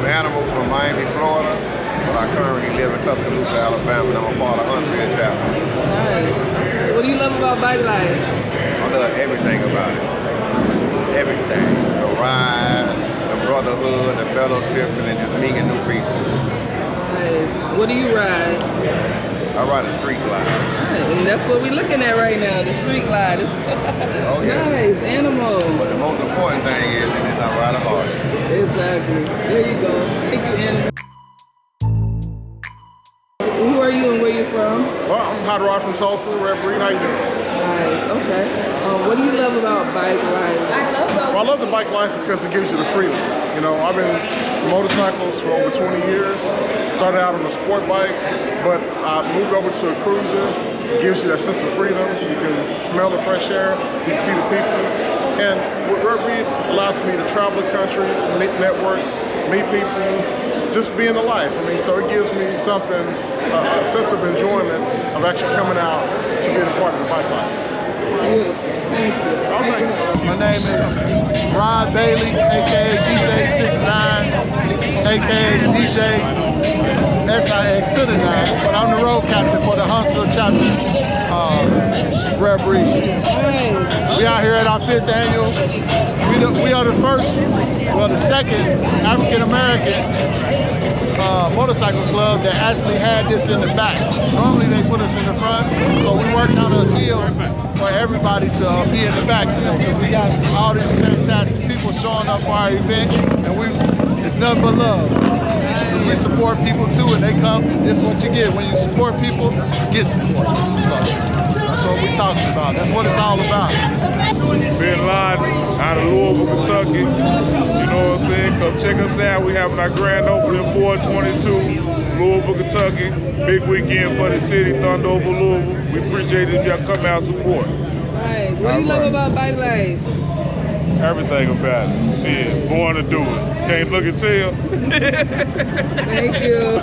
animal from Miami, Florida, but I currently live in Tuscaloosa, Alabama, and I'm a part of Huntsville chapter. Nice. What do you love about bike life? I love everything about it. Everything. The ride, the brotherhood, the fellowship, and then just meeting new people. Nice. What do you ride? I ride a street glide. Nice. And that's what we're looking at right now, the street glide. Oh yeah. Nice, animal. But the most important thing is I ride a Harley. Exactly. There you go. Thank you, animal. Who are you and where you from? Well, I'm Hot Rod from Tulsa, Red Breed. How you doing? Nice, okay. What do you love about bike life? Well, I love the bike life because it gives you the freedom. You know, I've been motorcycles for over 20 years. Started out on a sport bike, but I moved over to a cruiser. It gives you that sense of freedom. You can smell the fresh air. You can see the people. And what Red Breed allows me to travel the country, to network, meet people, just being alive. I mean, so it gives me something, a sense of enjoyment of actually coming out to being a part of the bike life. Beautiful. Thank you. I'll take it. My name is Ron Bailey, aka DJ69, aka DJ SIX to the 9, but I'm the road captain for the Huntsville chapter, Red Breed. We out here at our 5th annual. We are the first, well, the second African-American motorcycle club that actually had this in the back. Normally they put us in the front, so we worked out a deal for everybody to be in the back, you know, because we got all these fantastic people showing up for our event, and it's nothing but love. We support people too, and they come. This is what you get when you support people. You get support. So that's what we're talking about. That's what it's all about. Being live out of Louisville, Kentucky. You know what I'm saying? Come check us out. We having our grand opening 4/22, Louisville, Kentucky. Big weekend for the city, Thunder over Louisville. We appreciate it if y'all come out and support. Right. What do you love about bike life? Everything about it. Shit, born to do it. Can't look and tell. Thank you.